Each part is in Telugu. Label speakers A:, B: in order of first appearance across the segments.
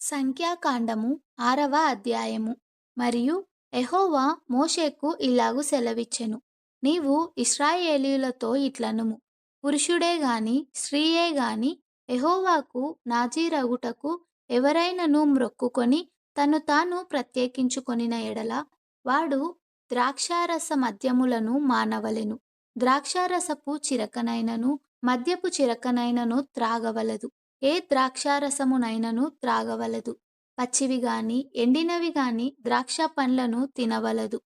A: సంఖ్యాకాండము 6వ అధ్యాయము. మరియు యెహోవా మోషేకు ఇలాగు సెలవిచ్చెను. నీవు ఇశ్రాయేలీయులతో ఇట్లనుము, పురుషుడే గాని స్త్రీయే గాని యెహోవాకు నాజీరగుటకు ఎవరైనను మ్రొక్కుకొని తన్ను తాను ప్రత్యేకించుకొనిన ఎడల వాడు ద్రాక్షారస మద్యములను మానవలెను. ద్రాక్షారసపు చిరకనైనను మద్యపు చిరకనైనను త్రాగవలదు. ఏ ద్రాక్షారసమునైనను త్రాగవలదు. పచ్చివి గాని ఎండినవి గాని ద్రాక్ష పండ్లను తినవలదు.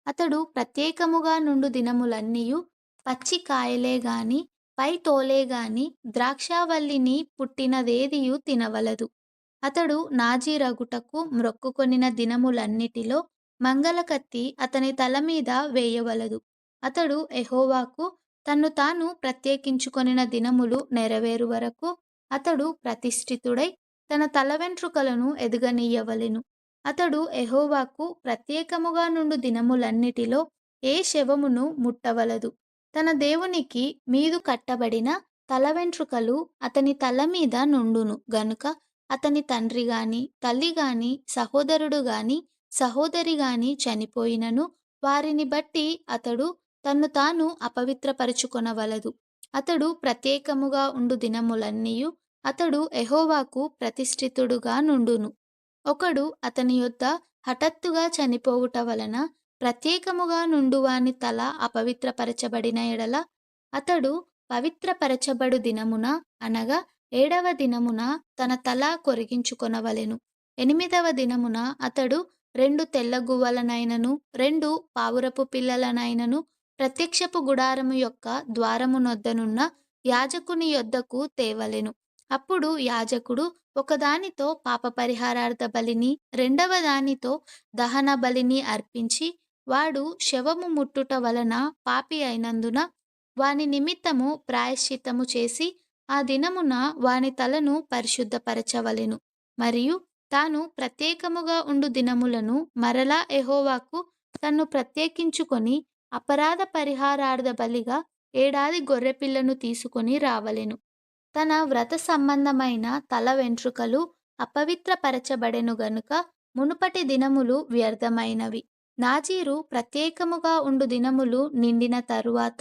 A: అతడు ప్రత్యేకముగా నుండు దినములన్నీయు పచ్చి కాయలే గాని పై తోలే గాని ద్రాక్షావల్లిని పుట్టినదేదియు తినవలదు. అతడు నాజీరగుటకు మ్రొక్కుకొనిన దినములన్నిటిలో మంగలకత్తి అతని తల మీద వేయవలదు. అతడు యెహోవాకు తన్ను తాను ప్రత్యేకించుకొనిన దినములు నెరవేరు వరకు అతడు ప్రతిష్ఠితుడై తన తల వెంట్రుకలను ఎదుగనీయవలెను. అతడు యెహోవాకు ప్రత్యేకముగా నుండు దినములన్నిటిలో ఏ శవమును ముట్టవలదు. తన దేవునికి మీదు కట్టబడిన తల వెంట్రుకలు అతని తల మీద నుండును గనుక అతని తండ్రి గాని తల్లి గాని సహోదరుడు గాని సహోదరి గాని చనిపోయినను వారిని బట్టి అతడు తన్ను తాను అపవిత్రపరచుకొనవలదు. అతడు ప్రత్యేకముగా ఉండు దినములన్నీయు అతడు యెహోవాకు ప్రతిష్ఠితుడుగా నుండును. ఒకడు అతని యొద్ద హఠాత్తుగా చనిపోవుట వలన ప్రత్యేకముగా నుండువాని తల అపవిత్రపరచబడిన ఎడల అతడు పవిత్రపరచబడు దినమున అనగా 7వ దినమున తన తల కొరిగించుకొనవలెను. 8వ దినమున అతడు 2 తెల్లగువ్వలనైనను 2 పావురపు పిల్లలనైనను ప్రత్యక్షపు గుడారము యొక్క ద్వారమునొద్దనున్న యాజకుని యొద్దకు తేవలెను. అప్పుడు యాజకుడు ఒకదానితో పాపపరిహారార్థ బలిని 2వ దానితో దహన బలిని అర్పించి వాడు శవము ముట్టుట వలన పాపి అయినందున వాని నిమిత్తము ప్రాయశ్చిత్తము చేసి ఆ దినమున వాని తలను పరిశుద్ధపరచవలెను. మరియు తాను ప్రత్యేకముగా ఉండు దినములను మరలా యెహోవాకు తన్ను ప్రత్యేకించుకొని అపరాధ పరిహారార్థ బలిగా ఏడాది గొర్రెపిల్లను తీసుకొని రావలెను. తన వ్రత సంబంధమైన తల వెంట్రుకలు అపవిత్రపరచబడెను గనుక మునుపటి దినములు వ్యర్థమైనవి. నాజీరు ప్రత్యేకముగా ఉండు దినములు నిండిన తరువాత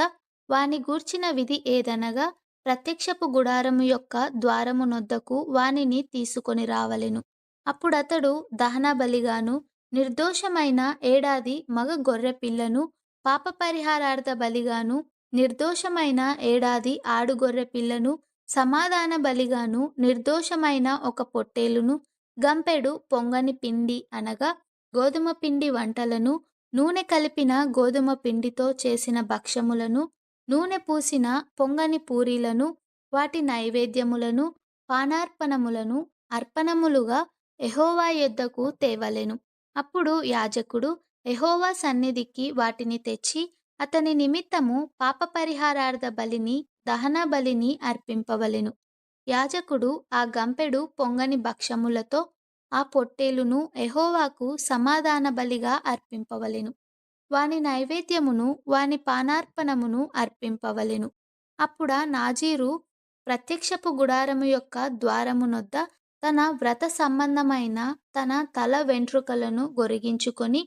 A: వాని గూర్చిన విధి ఏదనగా ప్రత్యక్షపు గుడారము యొక్క ద్వారమునొద్దకు వానిని తీసుకొని రావలెను. అప్పుడతడు దహన బలిగాను నిర్దోషమైన ఏడాది మగ గొర్రె పిల్లను, పాపపరిహారార్థ బలిగాను నిర్దోషమైన ఏడాది ఆడుగొర్రె పిల్లను, సమాధాన బలిగాను నిర్దోషమైన ఒక పొట్టేలును, గంపెడు పొంగని పిండి అనగా గోధుమ పిండి వంటలను, నూనె కలిపిన గోధుమ పిండితో చేసిన భక్ష్యములను, నూనె పూసిన పొంగని పూరీలను, వాటి నైవేద్యములను, పానార్పణములను అర్పణములుగా యెహోవా యొద్దకు తేవలెను. అప్పుడు యాజకుడు యెహోవా సన్నిధికి వాటిని తెచ్చి అతని నిమిత్తము పాపపరిహారార్థ బలిని దహన బలిని అర్పింపవలెను. యాజకుడు ఆ గంపెడు పొంగని భక్ష్యములతో ఆ పొట్టేలును యెహోవాకు సమాధాన బలిగా అర్పింపవలెను. వాని నైవేద్యమును వాని పానార్పణమును అర్పింపవలెను. అప్పుడా నాజీరు ప్రత్యక్షపు గుడారము యొక్క ద్వారమునొద్ద తన వ్రత సంబంధమైన తన తల వెంట్రుకలను గొరిగించుకొని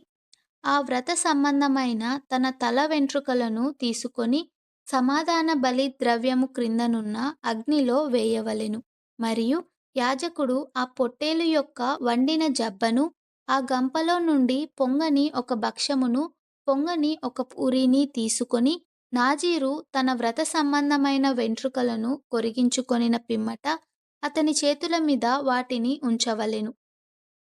A: ఆ వ్రత సంబంధమైన తన తల వెంట్రుకలను తీసుకొని సమాధాన బలి ద్రవ్యము క్రిందనున్న అగ్నిలో వేయవలెను. మరియు యాజకుడు ఆ పొట్టేలు యొక్క వండిన జబ్బను, ఆ గంపలో నుండి పొంగని ఒక భక్ష్యమును, పొంగని ఒక పూరీని తీసుకొని నాజీరు తన వ్రత సంబంధమైన వెంట్రుకలను కొరిగించుకొనిన పిమ్మట అతని చేతుల మీద వాటిని ఉంచవలెను.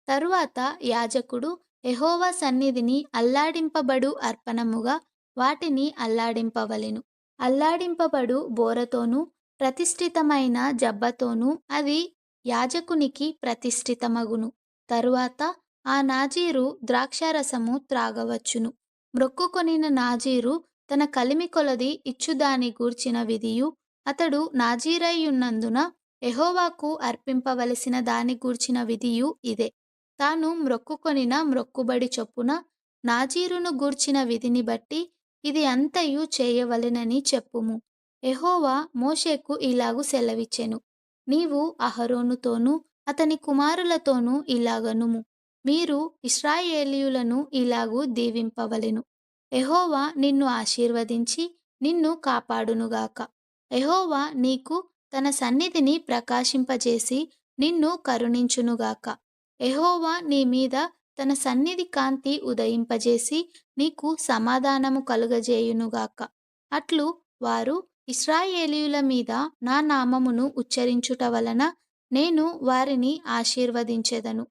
A: తరువాత యాజకుడు యెహోవా సన్నిధిని అల్లాడింపబడు అర్పణముగా వాటిని అల్లాడింపవలెను. అల్లాడింపబడు బోరతోనూ ప్రతిష్ఠితమైన జబ్బతోనూ అది యాజకునికి ప్రతిష్ఠితమగును. తరువాత ఆ నాజీరు ద్రాక్షారసము త్రాగవచ్చును. మ్రొక్కుకొనిన నాజీరు తన కలిమి కొలది ఇచ్చు దాని గూర్చిన విధియు, అతడు నాజీరయ్యున్నందున యెహోవాకు అర్పింపవలసిన దాని గూర్చిన విధియు ఇదే. తాను మ్రొక్కుకొనిన మ్రొక్కుబడి చొప్పున నాజీరును గూర్చిన విధిని బట్టి ఇది అంతయు చేయవలెనని చెప్పుము. యెహోవా మోషేకు ఇలాగు సెలవిచ్చెను. నీవు అహరోనుతోనూ అతని కుమారులతోనూ ఇలాగనుము, మీరు ఇశ్రాయేలీయులను ఇలాగు దీవింపవలెను. యెహోవా నిన్ను ఆశీర్వదించి నిన్ను కాపాడునుగాక. యెహోవా నీకు తన సన్నిధిని ప్రకాశింపజేసి నిన్ను కరుణించునుగాక. యెహోవా నీ మీద తన సన్నిధి కాంతి ఉదయింపజేసి నీకు సమాధానము కలుగజేయునుగాక. అట్లు వారు ఇశ్రాయేలీయుల మీద నా నామమును ఉచ్చరించుట వలన నేను వారిని ఆశీర్వదించెదను.